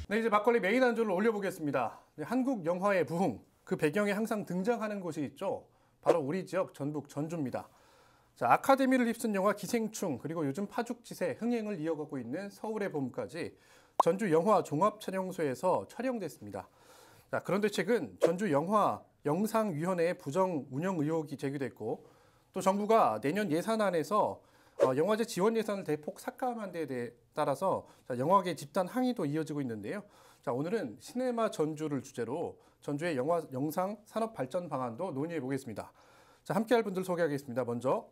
네, 이제 막걸리 메인 안주를 올려보겠습니다. 네, 한국 영화의 부흥, 그 배경에 항상 등장하는 곳이 있죠. 바로 우리 지역 전북 전주입니다. 자, 아카데미를 휩쓴 영화 기생충, 그리고 요즘 파죽지세 흥행을 이어가고 있는 서울의 봄까지 전주 영화 종합촬영소에서 촬영됐습니다. 자, 그런데 최근 전주 영화 영상위원회의 부정 운영 의혹이 제기됐고, 또 정부가 내년 예산안에서 영화제 지원 예산을 대폭 삭감한 데에 따라서 영화계 집단 항의도 이어지고 있는데요. 자, 오늘은 시네마 전주를 주제로 전주의 영화 영상 산업 발전 방안도 논의해 보겠습니다. 자, 함께할 분들 소개하겠습니다. 먼저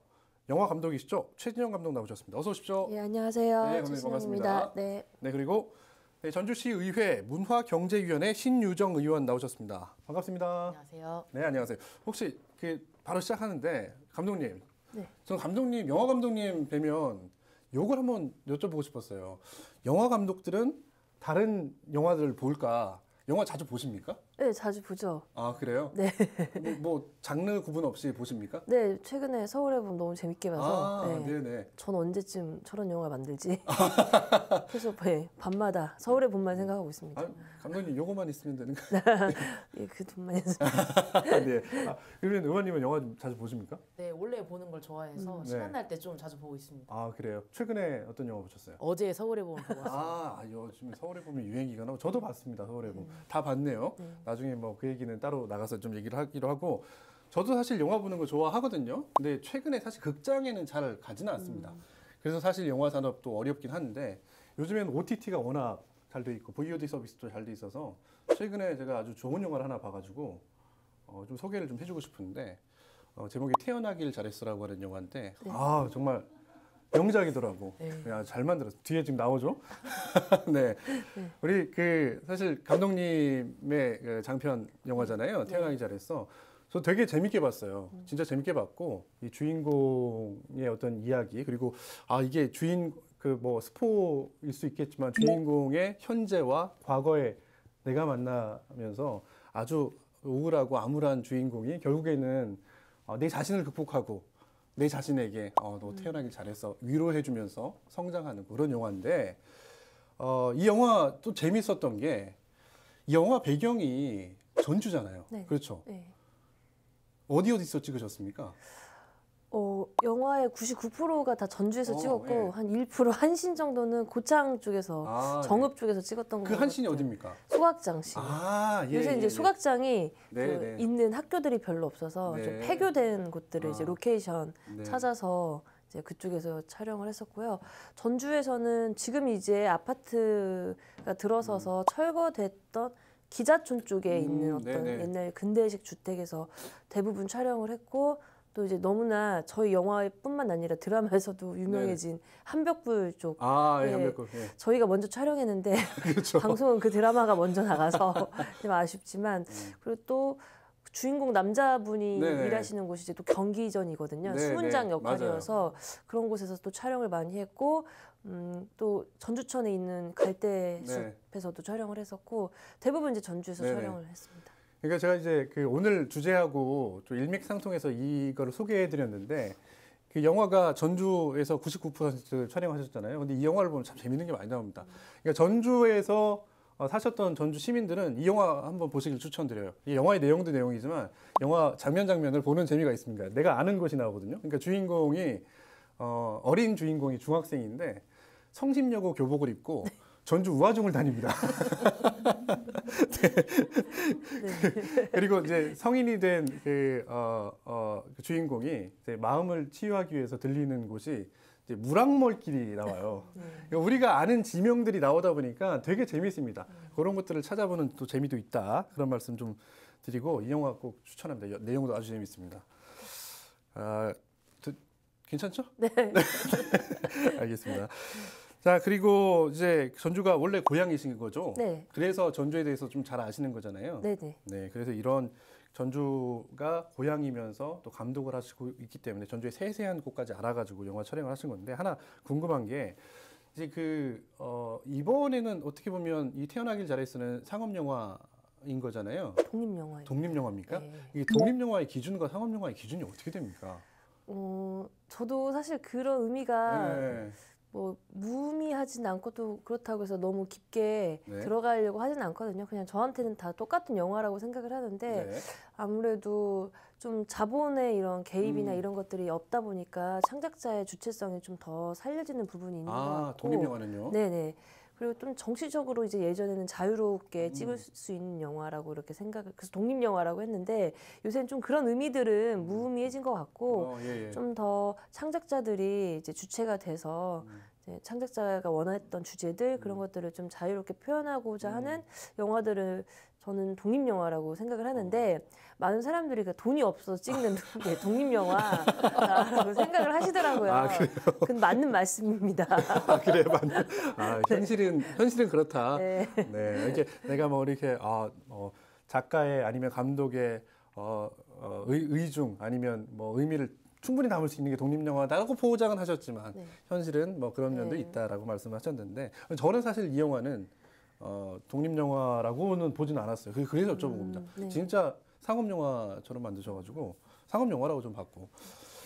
영화 감독이시죠? 최진영 감독 나오셨습니다. 어서 오십시오. 네, 안녕하세요. 네, 감독님 반갑습니다. 네. 네, 그리고 네, 전주시의회 문화경제위원회 신유정 의원 나오셨습니다. 반갑습니다. 안녕하세요. 네, 안녕하세요. 혹시 바로 시작하는데 감독님, 네. 전 감독님, 영화 감독님 뵈면 요걸 한번 여쭤보고 싶었어요. 영화 감독들은 다른 영화들을 볼까? 영화 자주 보십니까? 네, 자주 보죠. 아, 그래요? 네. 뭐 장르 구분 없이 보십니까? 네, 최근에 서울의 봄 너무 재밌게 봐서. 아, 네. 네네. 전 언제쯤 저런 영화 만들지? 계속 밤마다 서울의 봄만 생각하고 있습니다. 아, 감독님 요거만 있으면 되는 거예요? 예, 그 돈만 있으면. 네. 아, 그러면 의원님은 영화 좀 자주 보십니까? 네, 원래 보는 걸 좋아해서 시간 날 때 좀 자주 보고 있습니다. 아, 그래요? 최근에 어떤 영화 보셨어요? 어제 서울의 봄을 보고 왔어요. 아, 요즘 서울의 봄이 유행이가 나고 저도 봤습니다. 서울의 봄. 다 봤네요. 나중에 뭐 그 얘기는 따로 나가서 좀 얘기를 하기로 하고, 저도 사실 영화 보는 거 좋아하거든요. 근데 최근에 사실 극장에는 잘 가지는 않습니다. 그래서 사실 영화 산업도 어렵긴 한데, 요즘에는 OTT가 워낙 잘 돼 있고 VOD 서비스도 잘 돼 있어서 최근에 제가 아주 좋은 영화를 하나 봐가지고 좀 소개를 좀 해주고 싶은데, 제목이 태어나길 잘했어라고 하는 영화인데, 아, 정말 명작이더라고. 야, 잘 만들었어. 뒤에 지금 나오죠? 네. 우리 사실 감독님의 그 장편 영화잖아요. 태어나기 잘했어. 저 되게 재밌게 봤어요. 진짜 재밌게 봤고, 이 주인공의 어떤 이야기, 그리고 이게 뭐 스포일 수 있겠지만 주인공의 현재와 과거에 내가 만나면서 아주 우울하고 암울한 주인공이 결국에는 내 자신을 극복하고 내 자신에게 너 태어나길 잘했어 위로해주면서 성장하는 그런 영화인데, 이 영화 또 재밌었던 게 이 영화 배경이 전주잖아요. 네. 그렇죠. 네. 어디서 찍으셨습니까? 영화의 99%가 다 전주에서 찍었고, 예. 한 1% 한신 정도는 고창 쪽에서, 정읍 쪽에서 찍었던 거. 그 한신이 어딥니까? 소각장씨. 아, 예. 요새 이제 소각장이 네. 있는 학교들이 별로 없어서 네. 좀 폐교된 곳들을 이제 로케이션 네. 찾아서 이제 그쪽에서 촬영을 했었고요. 전주에서는 지금 이제 아파트가 들어서서 철거됐던 기자촌 쪽에 있는 어떤 네네. 옛날 근대식 주택에서 대부분 촬영을 했고, 또 이제 너무나 저희 영화뿐만 아니라 드라마에서도 유명해진 한벽불 쪽. 아, 예, 예. 한벽불. 예. 저희가 먼저 촬영했는데 그렇죠. 방송은 그 드라마가 먼저 나가서 좀 아쉽지만, 그리고 또 주인공 남자분이 네네. 일하시는 곳이 이제 또 경기전이거든요. 네네. 수문장 역할이어서 그런 곳에서 또 촬영을 많이 했고, 또 전주천에 있는 갈대숲에서도 촬영을 했었고, 대부분 이제 전주에서 네네. 촬영을 했습니다. 그러니까 제가 이제 오늘 주제하고 좀 일맥상통해서 이거를 소개해드렸는데, 그 영화가 전주에서 99% 촬영하셨잖아요. 근데 이 영화를 보면 참 재밌는 게 많이 나옵니다. 그러니까 전주에서 사셨던 전주 시민들은 이 영화 한번 보시길 추천드려요. 이 영화의 내용도 내용이지만 영화 장면을 보는 재미가 있습니다. 내가 아는 것이 나오거든요. 그러니까 주인공이 어린 주인공이 중학생인데 성심여고 교복을 입고 전주 우아중을 다닙니다. 네. 그리고 이제 성인이 된 그 주인공이 이제 마음을 치유하기 위해서 들리는 곳이 이제 무랑몰길이 나와요. 그러니까 우리가 아는 지명들이 나오다 보니까 되게 재밌습니다. 그런 것들을 찾아보는 또 재미도 있다. 그런 말씀 좀 드리고, 이 영화 꼭 추천합니다. 내용도 아주 재밌습니다. 괜찮죠? 네. 알겠습니다. 자, 그리고 이제 전주가 원래 고향이신 거죠? 네. 그래서 전주에 대해서 좀 잘 아시는 거잖아요. 네네. 네, 그래서 이런 전주가 고향이면서 또 감독을 하시고 있기 때문에 전주의 세세한 곳까지 알아가지고 영화 촬영을 하신 건데, 하나 궁금한 게 이제 이번에는 어떻게 보면 이 태어나길 잘했어는 상업 영화인 거잖아요. 독립영화예요. 독립영화입니까? 네. 이게 독립영화의 기준과 상업 영화의 기준이 어떻게 됩니까? 저도 사실 그런 의미가 네. 뭐 무의미하지 하진 않고 또 그렇다고 해서 너무 깊게 네. 들어가려고 하진 않거든요. 그냥 저한테는 다 똑같은 영화라고 생각을 하는데 네. 아무래도 좀 자본의 이런 개입이나 이런 것들이 없다 보니까 창작자의 주체성이 좀 더 살려지는 부분이 있는 것 같고. 독립영화는요? 네네. 그리고 좀 정치적으로 이제 예전에는 자유롭게 찍을 수 있는 영화라고 이렇게 생각을, 그래서 독립영화라고 했는데 요새는 좀 그런 의미들은 무의미해진 것 같고 예, 예. 좀 더 창작자들이 이제 주체가 돼서 이제 창작자가 원했던 주제들 그런 것들을 좀 자유롭게 표현하고자 하는 영화들을 저는 독립영화라고 생각을 하는데 많은 사람들이 돈이 없어서 찍는 게 독립영화라고 생각을 하시더라고요. 아, 그래요? 그건 맞는 말씀입니다. 아, 그래, 맞네. 현실은 그렇다. 네. 네, 이렇게 내가 뭐 이렇게 작가의 아니면 감독의 의중 아니면 뭐 의미를 충분히 담을 수 있는 게 독립영화다라고 포장은 하셨지만 네. 현실은 뭐 그런 면도 네. 있다라고 말씀하셨는데 저는 사실 이 영화는 독립영화라고는 보지는 않았어요. 그래서 여쭤본 겁니다. 네. 진짜 상업영화처럼 만드셔가지고 상업영화라고 좀 봤고.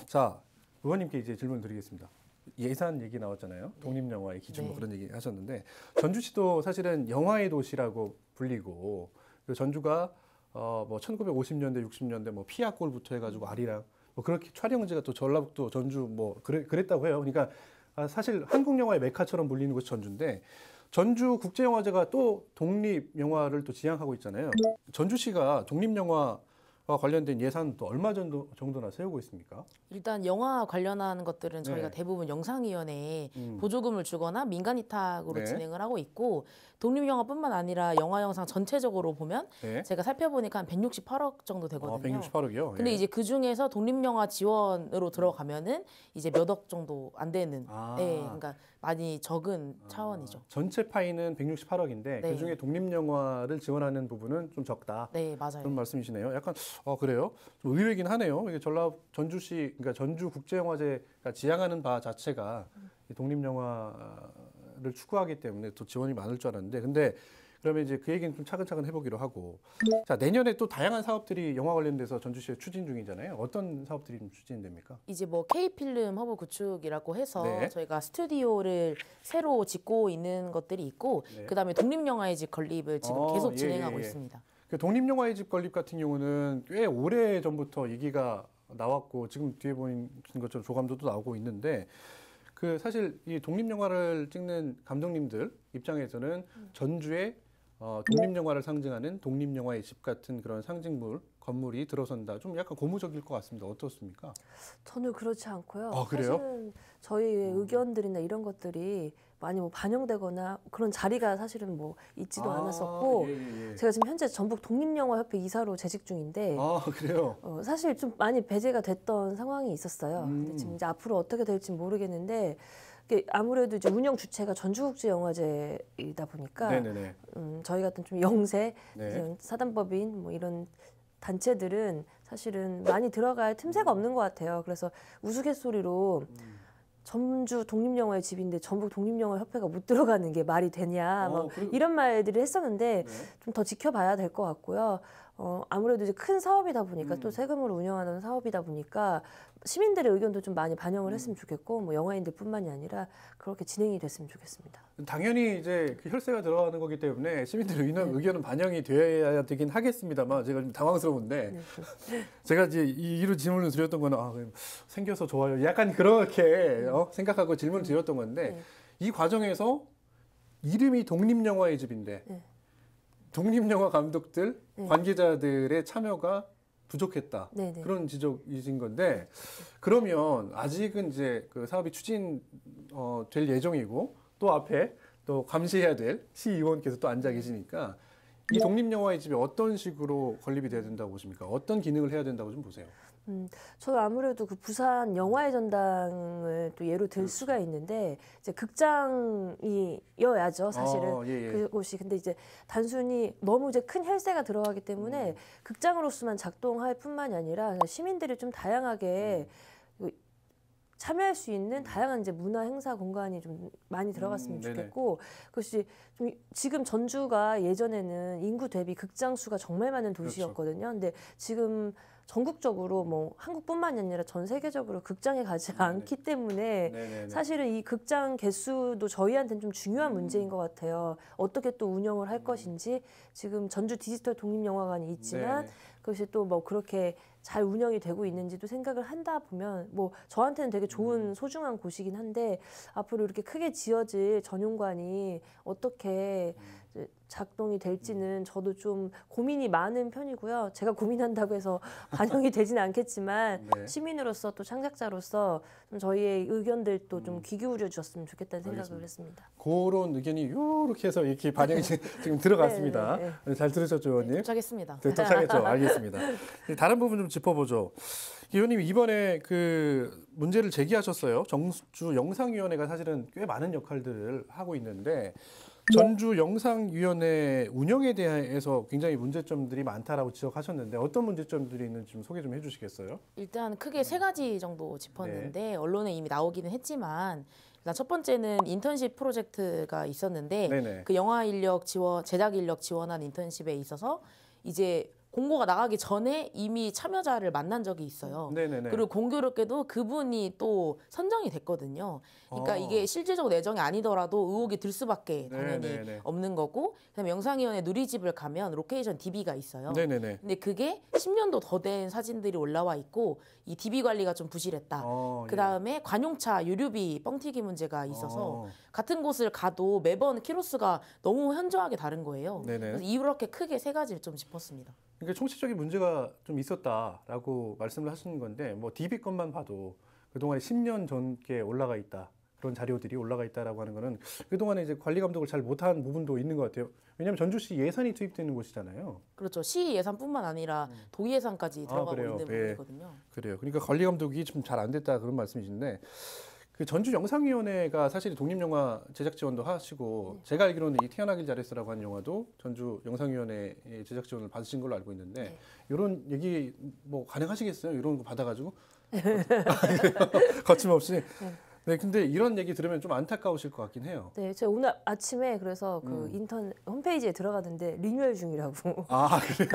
자, 의원님께 이제 질문 드리겠습니다. 예산 얘기 나왔잖아요. 독립영화의 기준 뭐 네. 그런 얘기 하셨는데 전주시도 사실은 영화의 도시라고 불리고 그 전주가 뭐 1950년대, 60년대 뭐 피아골부터 해가지고 아리랑 뭐 그렇게 촬영지가 또 전라북도, 전주 뭐 그랬다고 해요. 그러니까 사실 한국 영화의 메카처럼 불리는 곳이 전주인데 전주 국제영화제가 또 독립영화를 또 지향하고 있잖아요. 전주시가 독립영화와 관련된 예산 또 얼마 정도나 세우고 있습니까? 일단 영화 관련한 것들은 저희가 네. 대부분 영상위원회에 보조금을 주거나 민간 위탁으로 네. 진행을 하고 있고 독립영화뿐만 아니라 영화 영상 전체적으로 보면 네. 제가 살펴보니까 한 168억 정도 되거든요. 168억이요? 근데 이제 그 중에서 독립영화 지원으로 들어가면은 이제 몇 억 정도 안 되는, 네, 그러니까 많이 적은 차원이죠. 전체 파이는 168억인데 네. 그 중에 독립영화를 지원하는 부분은 좀 적다. 네, 맞아요. 그런 말씀이시네요. 약간 그래요? 좀 의외긴 하네요. 이게 전주시 그러니까 전주국제영화제가 지향하는 바 자체가 이 독립영화를 추구하기 때문에 또 지원이 많을 줄 알았는데 근데 그러면 이제 그 얘기는 좀 차근차근 해보기로 하고 자 내년에 또 다양한 사업들이 영화 관련돼서 전주시에 추진 중이잖아요. 어떤 사업들이 좀 추진됩니까? 이제 뭐 K필름 허브 구축이라고 해서 네. 저희가 스튜디오를 새로 짓고 있는 것들이 있고 네. 그다음에 독립영화의 집 건립을 지금 계속 예, 진행하고 예, 예. 있습니다. 그 독립영화의 집 건립 같은 경우는 꽤 오래 전부터 얘기가 나왔고 지금 뒤에 보이는 것처럼 조감도도 나오고 있는데 그 사실 이 독립영화를 찍는 감독님들 입장에서는 전주에 독립영화를 상징하는 독립영화의 집 같은 그런 상징물 건물이 들어선다. 좀 약간 고무적일 것 같습니다. 어떻습니까? 저는 그렇지 않고요. 아, 그래요? 사실은 저희의 의견들이나 이런 것들이 많이 뭐 반영되거나 그런 자리가 사실은 뭐 있지도 않았었고 예. 제가 지금 현재 전북 독립영화협회 이사로 재직 중인데 그래요? 사실 좀 많이 배제가 됐던 상황이 있었어요. 근데 지금 이제 앞으로 어떻게 될지 모르겠는데 이게 아무래도 이제 운영 주체가 전주국제영화제이다 보니까 네네네. 저희 같은 좀 영세 네. 이런 사단법인 뭐 이런 단체들은 사실은 많이 들어갈 틈새가 없는 것 같아요. 그래서 우스갯소리로 전주 독립영화의 집인데 전북 독립영화협회가 못 들어가는 게 말이 되냐 막 이런 말들을 했었는데 네. 좀 더 지켜봐야 될 것 같고요. 아무래도 이제 큰 사업이다 보니까 또 세금으로 운영하는 사업이다 보니까 시민들의 의견도 좀 많이 반영을 했으면 좋겠고 뭐 영화인들뿐만이 아니라 그렇게 진행이 됐으면 좋겠습니다. 당연히 이제 그 혈세가 들어가는 거기 때문에 시민들의 의견은 반영이 되어야 되긴 하겠습니다만 제가 좀 당황스러운데 네. 제가 이제 이런 질문을 드렸던 거는 생겨서 좋아요. 약간 그렇게 생각하고 질문을 드렸던 건데 네. 이 과정에서 이름이 독립영화의 집인데 네. 독립영화 감독들, 네. 관계자들의 참여가 부족했다. 네네. 그런 지적이신 건데 그러면 아직은 이제 그 사업이 추진 될 예정이고 또 앞에 또 감시해야 될 시의원께서 또 앉아 계시니까 이 독립영화의 집이 어떤 식으로 건립이 돼야 된다고 보십니까? 어떤 기능을 해야 된다고 좀 보세요. 저도 아무래도 그 부산 영화의 전당을 또 예로 들 수가 있는데 이제 극장이어야죠 사실은 예. 그곳이 근데 이제 단순히 너무 이제 큰 혈세가 들어가기 때문에 극장으로서만 작동할 뿐만이 아니라 시민들이 좀 다양하게 참여할 수 있는 다양한 이제 문화 행사 공간이 좀 많이 들어갔으면 네네. 좋겠고 그것이 좀 지금 전주가 예전에는 인구 대비 극장 수가 정말 많은 도시였거든요. 근데 지금 전국적으로 뭐 한국뿐만이 아니라 전 세계적으로 극장에 가지 않기 때문에 네네네. 사실은 이 극장 개수도 저희한테는 좀 중요한 문제인 것 같아요. 어떻게 또 운영을 할 것인지 지금 전주 디지털 독립영화관이 있지만 네네. 그것이 또 뭐 그렇게 잘 운영이 되고 있는지도 생각을 한다 보면 뭐 저한테는 되게 좋은 소중한 곳이긴 한데 앞으로 이렇게 크게 지어질 전용관이 어떻게 이제 작동이 될지는 저도 좀 고민이 많은 편이고요. 제가 고민한다고 해서 반영이 되지는 않겠지만 네. 시민으로서 또 창작자로서 좀 저희의 의견들도 좀 귀 기울여 주셨으면 좋겠다는 생각을 알겠습니다. 했습니다. 그런 의견이 이렇게 해서 이렇게 반영이 지금 들어갔습니다. 네, 잘 들으셨죠, 의원님? 도착했습니다. 네, 도착했죠. 알겠습니다. 다른 부분 좀 짚어보죠. 의원님 이번에 그 문제를 제기하셨어요. 정주 영상위원회가 사실은 꽤 많은 역할들을 하고 있는데 전주 영상위원회 운영에 대해서 굉장히 문제점들이 많다라고 지적하셨는데 어떤 문제점들이 있는지 좀 소개 좀 해주시겠어요? 일단 크게 세 가지 정도 짚었는데 언론에 이미 나오기는 했지만 일단 첫 번째는 인턴십 프로젝트가 있었는데 네네. 그 영화 인력 지원, 제작 인력 지원한 인턴십에 있어서 이제 공고가 나가기 전에 이미 참여자를 만난 적이 있어요. 네네네. 그리고 공교롭게도 그분이 또 선정이 됐거든요. 그러니까 이게 실질적 내정이 아니더라도 의혹이 들 수밖에 당연히 네네네. 없는 거고, 그다음에 영상위원회 누리집을 가면 로케이션 DB가 있어요. 네네네. 근데 그게 10년도 더 된 사진들이 올라와 있고 이 DB 관리가 좀 부실했다. 예. 그다음에 관용차 유류비 뻥튀기 문제가 있어서 어. 같은 곳을 가도 매번 키로수가 너무 현저하게 다른 거예요. 네네. 그래서 이렇게 크게 세 가지를 좀 짚었습니다. 그러니까 총체적인 문제가 좀 있었다라고 말씀을 하시는 건데 뭐 DB 것만 봐도 그동안에 10년 전께 올라가 있다. 그런 자료들이 올라가 있다라고 하는 거는 그동안에 이제 관리 감독을 잘 못한 부분도 있는 것 같아요. 왜냐하면 전주시 예산이 투입되는 곳이잖아요. 그렇죠. 시 예산뿐만 아니라 도의 예산까지 들어가고 그래요? 있는 예. 부분이거든요. 그래요. 그러니까 관리 감독이 좀 잘 안 됐다 그런 말씀이신데 그 전주 영상위원회가 사실 독립영화 제작 지원도 하시고 제가 알기로는 이 태어나길 잘했어라고 하는 영화도 전주 영상위원회 제작 지원을 받으신 걸로 알고 있는데 네. 이런 얘기 뭐 가능하시겠어요? 이런 거 받아가지고 거침없이. 네, 근데 이런 얘기 들으면 좀 안타까우실 것 같긴 해요. 네, 제가 오늘 아침에 그래서 그 인턴 홈페이지에 들어갔는데 리뉴얼 중이라고. 아 그래요?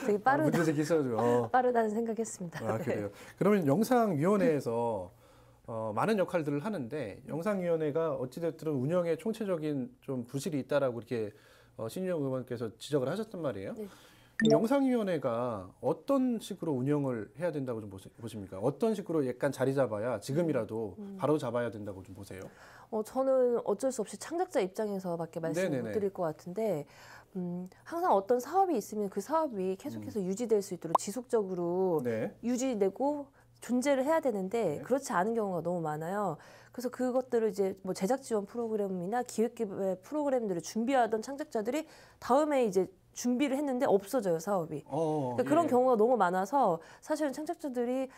되게 빠르다, 문제 제기했어가지고. 빠르다는 생각했습니다. 아 그래요. 그러면 영상위원회에서 많은 역할들을 하는데 영상위원회가 어찌됐든 운영에 총체적인 좀 부실이 있다라고 이렇게 신인영 의원께서 지적을 하셨단 말이에요. 네. 영상위원회가 어떤 식으로 운영을 해야 된다고 좀 보십니까? 어떤 식으로 약간 자리 잡아야 지금이라도 바로 잡아야 된다고 좀 보세요? 저는 어쩔 수 없이 창작자 입장에서밖에 말씀을 네네네. 못 드릴 것 같은데 항상 어떤 사업이 있으면 그 사업이 계속해서 유지될 수 있도록 지속적으로 네. 유지되고 존재를 해야 되는데 네. 그렇지 않은 경우가 너무 많아요. 그래서 그것들을 이제 뭐 제작 지원 프로그램이나 기획 프로그램들을 준비하던 창작자들이 다음에 이제 준비를 했는데 없어져요, 사업이. 그러니까 그런 예. 경우가 너무 많아서 사실은 창작자들이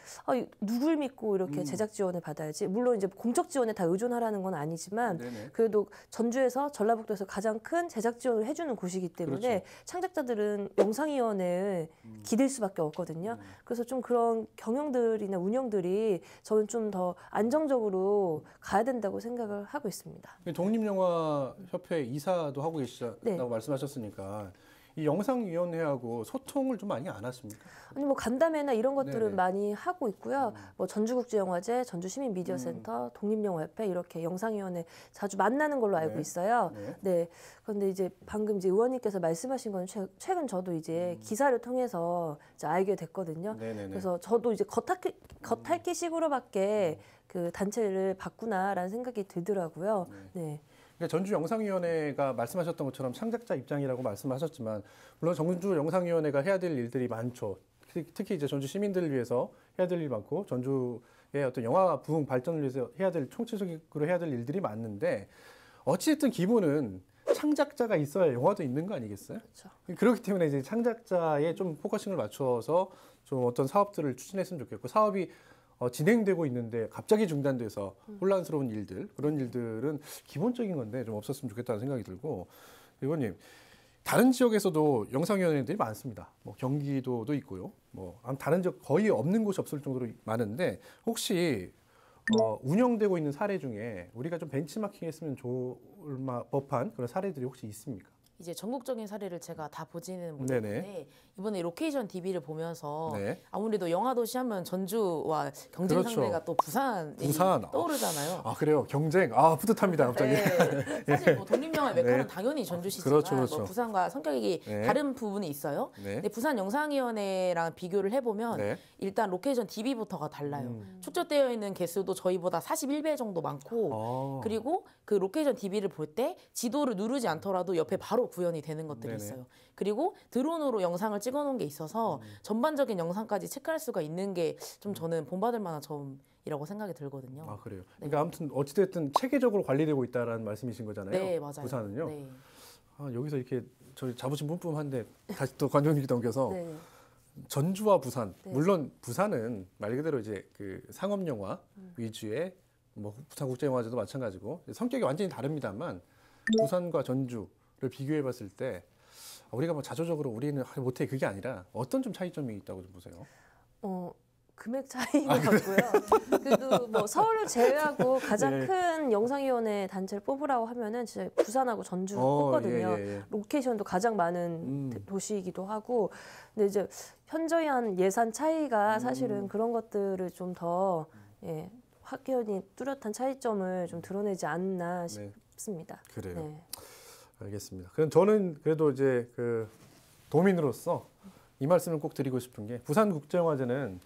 누굴 믿고 이렇게 제작 지원을 받아야지. 물론 이제 공적 지원에 다 의존하라는 건 아니지만 네네. 그래도 전주에서 전라북도에서 가장 큰 제작 지원을 해주는 곳이기 때문에 그렇죠. 창작자들은 영상위원회에 기댈 수밖에 없거든요. 그래서 좀 그런 경영들이나 운영들이 저는 좀 더 안정적으로 가야 된다고 생각을 하고 있습니다. 독립영화협회 이사도 하고 계시다고 네. 말씀하셨으니까 이 영상위원회하고 소통을 좀 많이 안 하십니까? 아니 뭐 간담회나 이런 것들은 네네. 많이 하고 있고요. 뭐 전주국제영화제, 전주시민미디어센터, 독립영화협회 이렇게 영상위원회 자주 만나는 걸로 알고 네. 있어요. 네. 네. 그런데 이제 방금 이제 의원님께서 말씀하신 건 최근 저도 이제 기사를 통해서 이제 알게 됐거든요. 네네네. 그래서 저도 이제 겉핥기식으로밖에 그 단체를 봤구나라는 생각이 들더라고요. 네. 그러니까 전주 영상위원회가 말씀하셨던 것처럼 창작자 입장이라고 말씀하셨지만 물론 전주 영상위원회가 해야 될 일들이 많죠. 특히 이제 전주 시민들을 위해서 해야 될 일이 많고 전주의 어떤 영화 부흥 발전을 위해서 해야 될 총체적으로 해야 될 일들이 많은데 어찌됐든 기본은 창작자가 있어야 영화도 있는 거 아니겠어요? 그렇죠. 그렇기 때문에 이제 창작자에 좀 포커싱을 맞춰서 좀 어떤 사업들을 추진했으면 좋겠고 사업이 진행되고 있는데 갑자기 중단돼서 혼란스러운 일들 그런 일들은 기본적인 건데 좀 없었으면 좋겠다는 생각이 들고 의원님 다른 지역에서도 영상위원회들이 많습니다. 뭐 경기도도 있고요. 뭐 다른 지역 거의 없는 곳이 없을 정도로 많은데 혹시 운영되고 있는 사례 중에 우리가 좀 벤치마킹했으면 좋을 법한 그런 사례들이 혹시 있습니까? 이제 전국적인 사례를 제가 다 보지는 네네. 못했는데 이번에 로케이션 DB를 보면서 네. 아무래도 영화 도시 하면 전주와 경쟁 그렇죠. 상대가 또 부산이 부산. 떠오르잖아요. 아 그래요. 경쟁. 아 뿌듯합니다. 갑자기. 네. 사실 뭐 독립영화의 메카는 네. 당연히 전주시지만 그렇죠, 그렇죠. 뭐 부산과 성격이 네. 다른 부분이 있어요. 네. 근데 부산 영상위원회랑 비교를 해보면 네. 일단 로케이션 DB부터가 달라요. 축적되어 있는 개수도 저희보다 41배 정도 많고 아. 그리고 그 로케이션 DB를 볼 때 지도를 누르지 않더라도 옆에 바로 구현이 되는 것들이 네네. 있어요. 그리고 드론으로 영상을 찍어놓은 게 있어서 전반적인 영상까지 체크할 수가 있는 게 좀 저는 본받을 만한 점이라고 생각이 들거든요. 아 그래요. 그러니까 아무튼 어찌됐든 체계적으로 관리되고 있다라는 말씀이신 거잖아요. 네, 맞아요. 부산은요. 네. 아, 여기서 이렇게 저희 자부심 뿜뿜한데 다시 또 관종님 넘겨서 네. 전주와 부산. 네. 물론 부산은 말 그대로 이제 그 상업 영화 위주의 뭐 부산국제영화제도 마찬가지고 성격이 완전히 다릅니다만 부산과 전주를 비교해봤을 때 우리가 뭐 자조적으로 우리는 못해 그게 아니라 어떤 좀 차이점이 있다고 좀 보세요. 금액 차이인 것 같고요. 그래도 뭐 서울을 제외하고 가장 네. 큰 영상위원회 단체를 뽑으라고 하면은 진짜 부산하고 전주 뽑거든요. 예. 로케이션도 가장 많은 도시이기도 하고, 근데 이제 현저한 예산 차이가 사실은 그런 것들을 좀 더 확연히 뚜렷한 차이점을 좀 드러내지 않나 네. 싶습니다. 그래요. 네. 알겠습니다. 그럼 저는 그래도 이제 그 도민으로서 이 말씀을 꼭 드리고 싶은 게 부산국제영화제는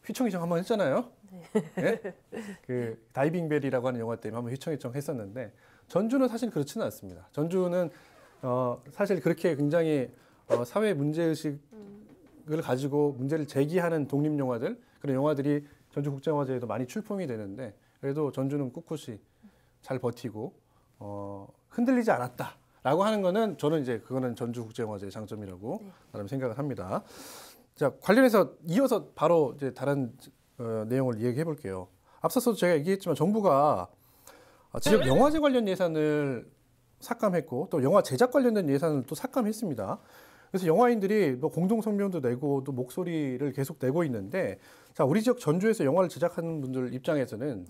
휘청휘청 한번 했잖아요. 네? 그 다이빙벨이라고 하는 영화 때문에 한번 휘청휘청 했었는데 전주는 사실 그렇지는 않습니다. 전주는 사실 그렇게 굉장히 사회 문제의식을 가지고 문제를 제기하는 독립영화들 그런 영화들이 전주국제영화제에도 많이 출품이 되는데 그래도 전주는 꿋꿋이 잘 버티고 흔들리지 않았다라고 하는 거는 저는 이제 그거는 전주국제영화제의 장점이라고 나름 생각을 합니다. 자, 관련해서 이어서 바로 이제 다른 내용을 얘기해 볼게요. 앞서서 제가 얘기했지만 정부가 지역 영화제 관련 예산을 삭감했고 또 영화 제작 관련된 예산을 또 삭감했습니다. 그래서 영화인들이 뭐 공동 성명도 내고 또 목소리를 계속 내고 있는데 자, 우리 지역 전주에서 영화를 제작하는 분들 입장에서는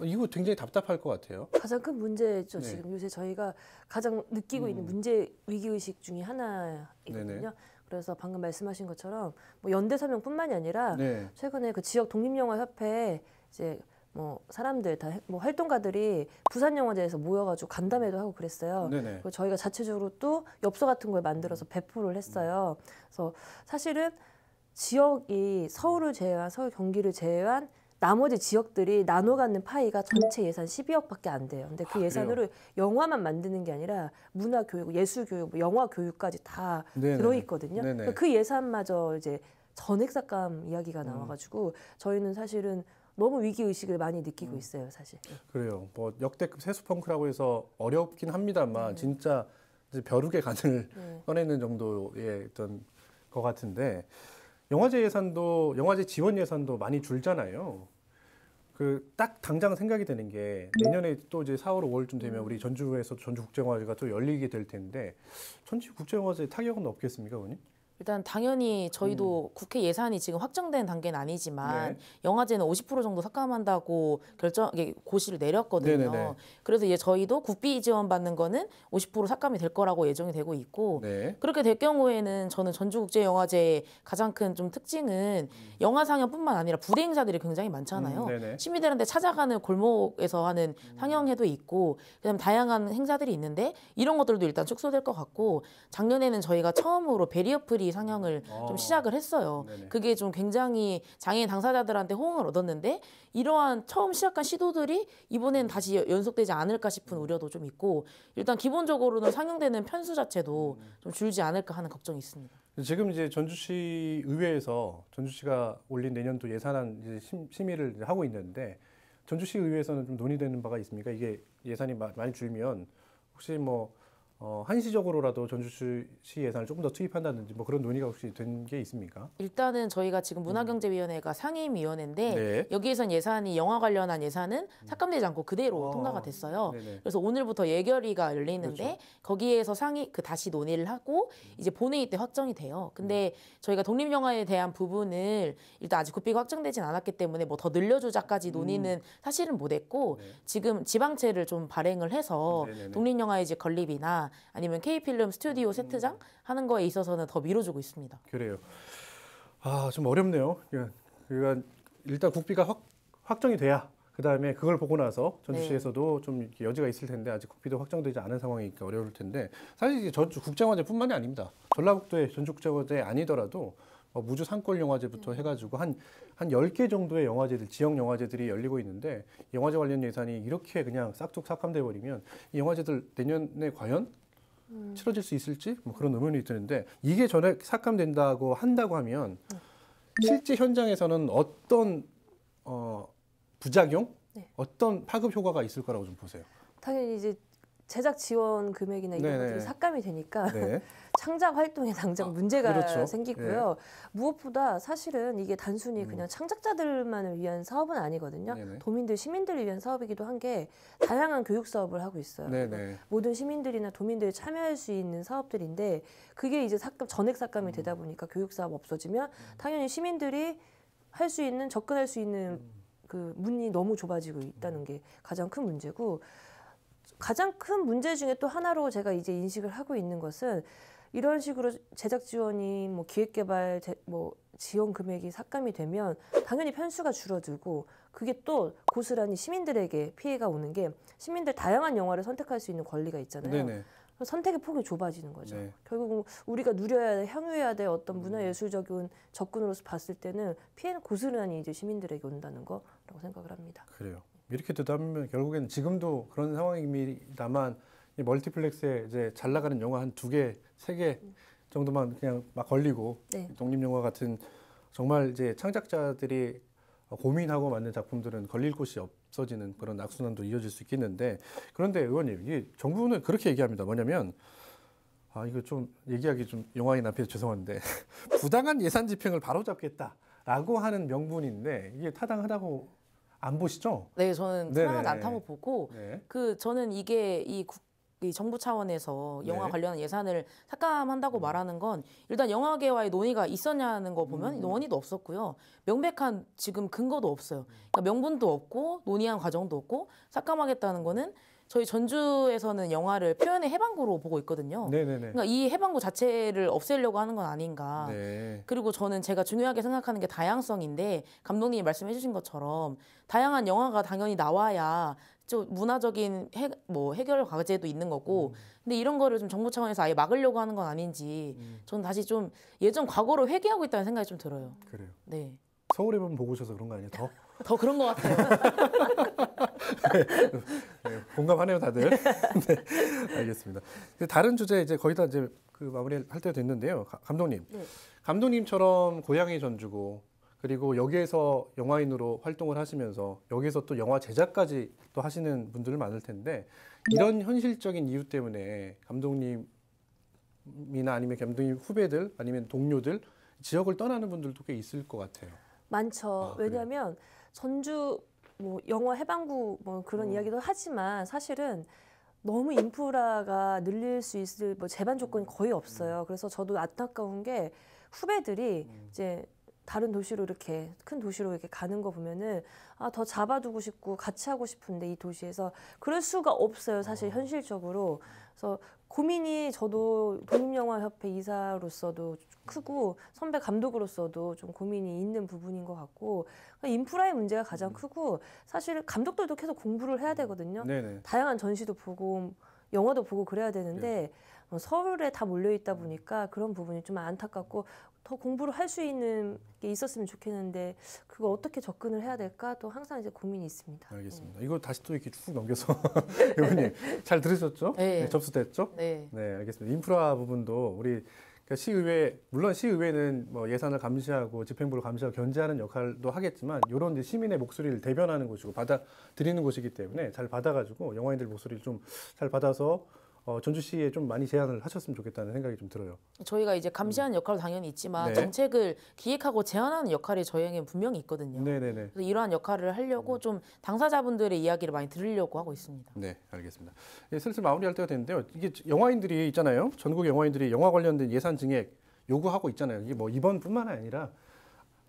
이거 굉장히 답답할 것 같아요. 가장 큰 문제죠. 네. 지금 요새 저희가 가장 느끼고 있는 문제 위기의식 중에 하나이거든요. 네네. 그래서 방금 말씀하신 것처럼 뭐 연대서명뿐만이 아니라 네. 최근에 그 지역 독립영화협회 이제 뭐 사람들 다 뭐 활동가들이 부산영화제에서 모여가지고 간담회도 하고 그랬어요. 네네. 그리고 저희가 자체적으로 또 엽서 같은 걸 만들어서 배포를 했어요. 그래서 사실은 지역이 서울을 제외한 서울 경기를 제외한 나머지 지역들이 나눠 갖는 파이가 전체 예산 12억밖에 안 돼요. 근데 그 예산으로 영화만 만드는 게 아니라 문화 교육, 예술 교육, 뭐 영화 교육까지 다 네네. 들어 있거든요. 네네. 그 예산마저 이제 전액 삭감 이야기가 나와가지고 저희는 사실은 너무 위기 의식을 많이 느끼고 있어요, 사실. 그래요. 뭐 역대급 세수펑크라고 해서 어렵긴 합니다만 진짜 이제 벼룩의 간을 꺼내는 정도의 어떤 것 같은데 영화제 예산도 영화제 지원 예산도 많이 줄잖아요. 그 딱 당장 생각이 되는 게 내년에 또 이제 4월, 5월쯤 되면 우리 전주에서 전주국제영화제가 또 열리게 될 텐데 전주국제영화제 타격은 없겠습니까, 의원님? 일단 당연히 저희도 국회 예산이 지금 확정된 단계는 아니지만 네. 영화제는 50% 정도 삭감한다고 고시를 내렸거든요. 네네네. 그래서 이제 저희도 국비 지원 받는 거는 50% 삭감이 될 거라고 예정이 되고 있고 네. 그렇게 될 경우에는 저는 전주국제영화제의 가장 큰 좀 특징은 영화 상영뿐만 아니라 부대 행사들이 굉장히 많잖아요. 네네. 시민들한테 찾아가는 골목에서 하는 상영회도 있고 그다음 다양한 행사들이 있는데 이런 것들도 일단 축소될 것 같고 작년에는 저희가 처음으로 베리어프리 상영을 좀 시작을 했어요. 네네. 그게 좀 굉장히 장애인 당사자들한테 호응을 얻었는데 이러한 처음 시작한 시도들이 이번엔 다시 연속되지 않을까 싶은 우려도 좀 있고 일단 기본적으로는 상영되는 편수 자체도 좀 줄지 않을까 하는 걱정이 있습니다. 지금 이제 전주시 의회에서 전주시가 올린 내년도 예산안 이제 심의를 이제 하고 있는데 전주시 의회에서는 좀 논의되는 바가 있습니까? 이게 예산이 많이 줄면 혹시 뭐 한시적으로라도 전주시 예산을 조금 더 투입한다든지 뭐 그런 논의가 혹시 된 게 있습니까? 일단은 저희가 지금 문화경제위원회가 상임위원회인데 네. 여기에선 예산이 영화 관련한 예산은 삭감되지 않고 그대로 통과가 됐어요. 네네. 그래서 오늘부터 예결위가 열리는데 그렇죠. 거기에서 다시 논의를 하고 이제 본회의 때 확정이 돼요. 근데 저희가 독립영화에 대한 부분을 일단 아직 국비가 확정되진 않았기 때문에 뭐 더 늘려주자까지 논의는 사실은 못했고 네. 지금 지방채를 좀 발행을 해서 네네네. 독립영화의 이제 건립이나 세트장이나 아니면 K필름 스튜디오 세트장 하는 거에 있어서는 더 밀어주고 있습니다. 그래요. 아, 좀 어렵네요. 그러니까 일단 국비가 확정이 돼야 그다음에 그걸 보고 나서 전주시에서도 좀 이렇게 여지가 있을 텐데 아직 국비도 확정되지 않은 상황이니까 어려울 텐데 사실 이제 전주 국제영화제뿐만이 아닙니다. 전라북도의 전주국제영화제 아니더라도 무주 산골 영화제부터 해가지고 한 10개 정도의 영화제들, 지역 영화제들이 열리고 있는데 영화제 관련 예산이 이렇게 그냥 싹둑 삭감돼 버리면 이 영화제들 내년에 과연 치러질 수 있을지 뭐 그런 의문이 드는데 이게 전에 삭감된다고 한다고 하면 실제 현장에서는 어떤 부작용, 네. 어떤 파급 효과가 있을 거라고 좀 보세요. 당연히 이제 제작 지원 금액이나 이런 네네. 것들이 삭감이 되니까 네. 창작 활동에 당장 문제가 그렇죠. 생기고요. 무엇보다 사실은 이게 단순히 그냥 창작자들만을 위한 사업은 아니거든요. 네네. 도민들, 시민들을 위한 사업이기도 한 게 다양한 교육 사업을 하고 있어요. 네네. 모든 시민들이나 도민들이 참여할 수 있는 사업들인데 그게 이제 전액 삭감이 되다 보니까 교육 사업 없어지면 당연히 시민들이 할 수 있는 접근할 수 있는 그 문이 너무 좁아지고 있다는 게 가장 큰 문제고 가장 큰 문제 중에 또 하나로 제가 이제 인식을 하고 있는 것은 이런 식으로 제작 지원이 뭐 기획개발 뭐 지원 금액이 삭감이 되면 당연히 편수가 줄어들고 그게 또 고스란히 시민들에게 피해가 오는 게 시민들 다양한 영화를 선택할 수 있는 권리가 있잖아요. 네네. 선택의 폭이 좁아지는 거죠. 네. 결국 우리가 누려야 돼, 향유해야 될 어떤 문화예술적인 접근으로서 봤을 때는 피해는 고스란히 이제 시민들에게 온다는 거라고 생각을 합니다. 그래요. 이렇게 되다 보면 결국에는 지금도 그런 상황입니다만 이 멀티플렉스에 이제 잘 나가는 영화 한 2개, 3개 정도만 그냥 막 걸리고 네. 독립영화 같은 정말 이제 창작자들이 고민하고 만든 작품들은 걸릴 곳이 없어지는 그런 악순환도 이어질 수 있겠는데 그런데 의원님, 이 정부는 그렇게 얘기합니다. 뭐냐면 이거 좀 얘기하기 좀 영화인 앞에서 죄송한데 부당한 예산 집행을 바로잡겠다라고 하는 명분인데 이게 타당하다고 안 보시죠? 네, 저는 네네. 타당하지 않다고 보고 네. 저는 이게 이 정부 차원에서 영화 네. 관련한 예산을 삭감한다고 말하는 건 일단 영화계와의 논의가 있었냐는 거 보면 논의도 없었고요. 명백한 지금 근거도 없어요. 그러니까 명분도 없고 논의한 과정도 없고 삭감하겠다는 거는 저희 전주에서는 영화를 표현의 해방구로 보고 있거든요. 네네네. 그러니까 이 해방구 자체를 없애려고 하는 건 아닌가. 네. 그리고 저는 제가 중요하게 생각하는 게 다양성인데 감독님이 말씀해 주신 것처럼 다양한 영화가 당연히 나와야 좀 문화적인 해결 과제도 있는 거고 근데 이런 거를 좀 정부 차원에서 아예 막으려고 하는 건 아닌지 저는 다시 좀 예전 과거로 회귀하고 있다는 생각이 좀 들어요. 그래요. 네. 서울에 보면 보고 오셔서 그런 거 아니에요? 더 그런 것 같아요. 네, 공감하네요, 다들. 네, 알겠습니다. 다른 주제 이제 거의 다 이제 그 마무리할 때가 됐는데요. 감독님, 네. 감독님처럼 고향이 전주고 그리고 여기에서 영화인으로 활동을 하시면서 여기에서 또 영화 제작까지 또 하시는 분들 많을 텐데 이런 현실적인 이유 때문에 감독님이나 아니면 감독님 후배들 아니면 동료들 지역을 떠나는 분들도 꽤 있을 것 같아요. 많죠. 그래요? 왜냐하면 전주 뭐 영화 해방구 뭐 그런 이야기도 하지만 사실은 너무 인프라가 늘릴 수 있을 뭐 제반 조건이 거의 없어요. 그래서 저도 안타까운 게 후배들이 이제 다른 도시로 이렇게 큰 도시로 이렇게 가는 거 보면은 더 잡아두고 싶고 같이 하고 싶은데 이 도시에서 그럴 수가 없어요. 사실 현실적으로. 그래서 고민이 저도 독립영화협회 이사로서도 크고 선배 감독으로서도 좀 고민이 있는 부분인 것 같고 인프라의 문제가 가장 크고 사실 감독들도 계속 공부를 해야 되거든요. 네네. 다양한 전시도 보고 영화도 보고 그래야 되는데 서울에 다 몰려 있다 보니까 그런 부분이 좀 안타깝고 더 공부를 할 수 있는 게 있었으면 좋겠는데 그거 어떻게 접근을 해야 될까 또 항상 이제 고민이 있습니다. 알겠습니다. 이거 다시 또 이렇게 쭉 넘겨서 의원님 잘 들으셨죠? 네. 네, 접수됐죠? 네. 네, 알겠습니다. 인프라 부분도 우리 그러니까 시의회 물론 시의회는 뭐 예산을 감시하고 집행부를 감시하고 견제하는 역할도 하겠지만 이런 이제 시민의 목소리를 대변하는 곳이고 받아들이는 곳이기 때문에 잘 받아가지고 영화인들 목소리를 좀 잘 받아서 전주시에 좀 많이 제안을 하셨으면 좋겠다는 생각이 좀 들어요. 저희가 이제 감시하는 역할도 당연히 있지만 네. 정책을 기획하고 제안하는 역할이 저희에게는 분명히 있거든요. 네네네. 그래서 이러한 역할을 하려고 좀 당사자분들의 이야기를 많이 들으려고 하고 있습니다. 네, 알겠습니다. 네, 슬슬 마무리할 때가 됐는데요. 이게 영화인들이 있잖아요. 전국 영화인들이 영화 관련된 예산 증액 요구하고 있잖아요. 이게 뭐 이번뿐만 아니라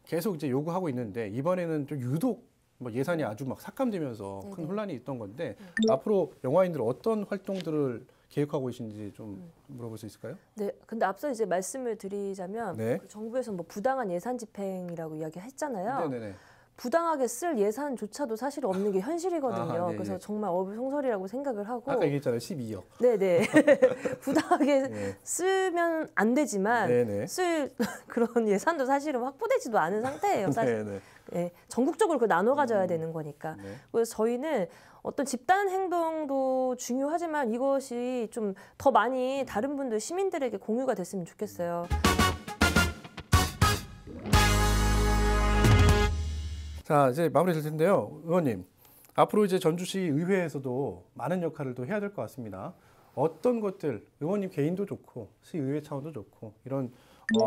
계속 이제 요구하고 있는데 이번에는 좀 유독 뭐 예산이 아주 막 삭감되면서 큰 혼란이 있던 건데 앞으로 영화인들 어떤 활동들을 계획하고 계신지 좀 물어볼 수 있을까요? 네, 근데 앞서 이제 말씀을 드리자면 네. 그 정부에서 뭐 부당한 예산 집행이라고 이야기했잖아요. 네네네. 부당하게 쓸 예산조차도 사실 없는 게 현실이거든요. 아하, 네, 그래서 네. 정말 어불성설이라고 생각을 하고. 아까 얘기했잖아요. 12억. 네네. 부당하게 네. 쓰면 안 되지만 네네. 쓸 그런 예산도 사실은 확보되지도 않은 상태예요. 사실. 네네. 네, 전국적으로 그 나눠 가져야 되는 거니까. 네. 그래서 저희는 어떤 집단 행동도 중요하지만 이것이 좀 더 많이 다른 분들 시민들에게 공유가 됐으면 좋겠어요. 자, 이제 마무리 될 텐데요. 의원님, 앞으로 이제 전주시 의회에서도 많은 역할을 또 해야 될 것 같습니다. 어떤 것들, 의원님 개인도 좋고, 시의회 차원도 좋고, 이런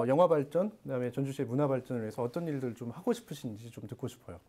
영화 발전, 그다음에 전주시의 문화 발전을 위해서 어떤 일들 좀 하고 싶으신지 좀 듣고 싶어요.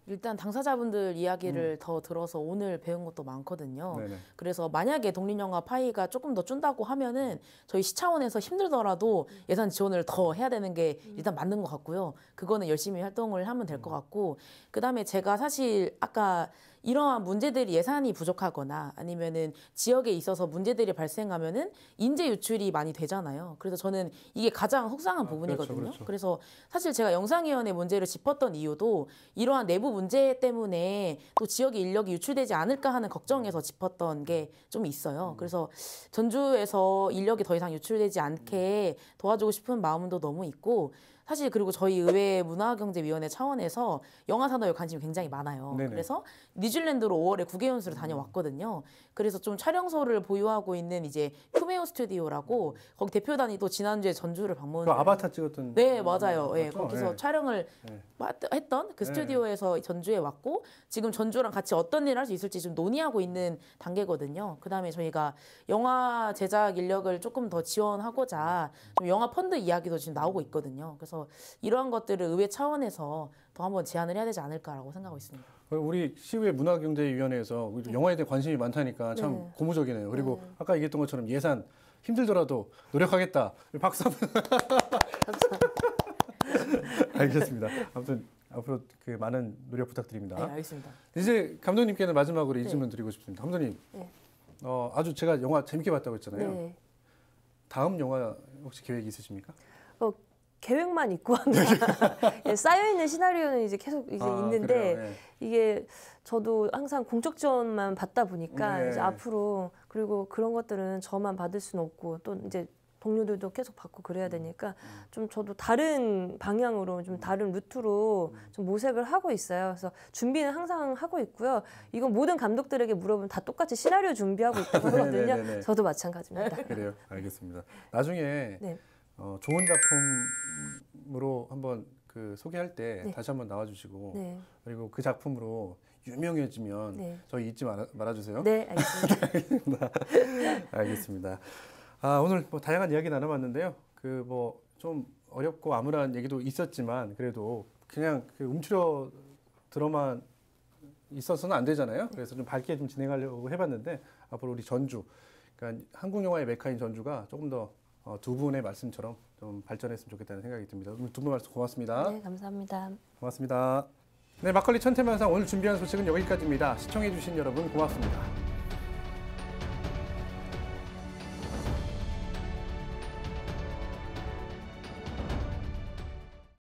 일단 당사자분들 이야기를 더 들어서 오늘 배운 것도 많거든요. 네네. 그래서 만약에 독립영화 파이가 조금 더 준다고 하면은 저희 시 차원에서 힘들더라도 예산 지원을 더 해야 되는 게 일단 맞는 것 같고요. 그거는 열심히 활동을 하면 될 것 같고, 그다음에 제가 사실 아까 이러한 문제들이 예산이 부족하거나 아니면은 지역에 있어서 문제들이 발생하면은 인재 유출이 많이 되잖아요. 그래서 저는 이게 가장 속상한 부분이거든요. 그렇죠. 그래서 사실 제가 영상위원회 문제를 짚었던 이유도 이러한 내부 문제 때문에 또 지역의 인력이 유출되지 않을까 하는 걱정에서 짚었던 게 좀 있어요. 그래서 전주에서 인력이 더 이상 유출되지 않게 도와주고 싶은 마음도 너무 있고, 사실 그리고 저희 의회 문화경제위원회 차원에서 영화 산업에 관심이 굉장히 많아요. 네네. 그래서 뉴질랜드로 5월에 국외 연수를 다녀왔거든요. 그래서 좀 촬영소를 보유하고 있는 이제 쿠메오 스튜디오라고 거기 대표단이 또 지난주에 전주를 그 방문을 아바타 찍었던. 네, 맞아요. 예, 맞죠? 거기서 네. 촬영을 네. 했던 그 네. 스튜디오에서 전주에 왔고, 지금 전주랑 같이 어떤 일을 할 수 있을지 좀 논의하고 있는 단계거든요. 그다음에 저희가 영화 제작 인력을 조금 더 지원하고자 좀 영화 펀드 이야기도 지금 나오고 있거든요. 그래서 이러한 것들을 의회 차원에서 더 한번 제안을 해야 되지 않을까라고 생각하고 있습니다. 우리 시의회 문화경제위원회에서 영화에 대해 관심이 많다니까 참 네. 고무적이네요. 그리고 아까 얘기했던 것처럼 예산 힘들더라도 노력하겠다. 박수 한번. 알겠습니다. 아무튼 앞으로 그 많은 노력 부탁드립니다. 네, 알겠습니다. 이제 감독님께는 마지막으로 이 네. 질문 드리고 싶습니다. 감독님, 네. 아주 제가 영화 재밌게 봤다고 했잖아요. 네. 다음 영화 혹시 계획이 있으십니까? 계획만 있고 예, 쌓여 있는 시나리오는 이제 계속 이제 있는데 그래요? 네. 이게 저도 항상 공적 지원만 받다 보니까 네. 이제 앞으로 그리고 그런 것들은 저만 받을 수는 없고 또 이제 동료들도 계속 받고 그래야 되니까 좀 저도 다른 방향으로 좀 다른 루트로 좀 모색을 하고 있어요. 그래서 준비는 항상 하고 있고요. 이건 모든 감독들에게 물어보면 다 똑같이 시나리오 준비하고 있다고 하거든요. 네네네네. 저도 마찬가지입니다. 그래요. 알겠습니다. 나중에 네. 좋은 작품으로 한번 그 소개할 때 네. 다시 한번 나와주시고 네. 그리고 그 작품으로 유명해지면 네. 저희 잊지 말아주세요. 네, 알겠습니다. 알겠습니다. 오늘 뭐 다양한 이야기 나눠봤는데요. 그 뭐 좀 어렵고 암울한 얘기도 있었지만 그래도 그냥 그 움츠려 들어만 있어서는 안 되잖아요. 그래서 좀 밝게 좀 진행하려고 해봤는데 앞으로 우리 전주, 그러니까 한국 영화의 메카인 전주가 조금 더 두 분의 말씀처럼 좀 발전했으면 좋겠다는 생각이 듭니다. 오늘 두 분 말씀 고맙습니다. 네, 감사합니다. 고맙습니다. 네, 막걸리 천태만상 오늘 준비한 소식은 여기까지입니다. 시청해주신 여러분 고맙습니다.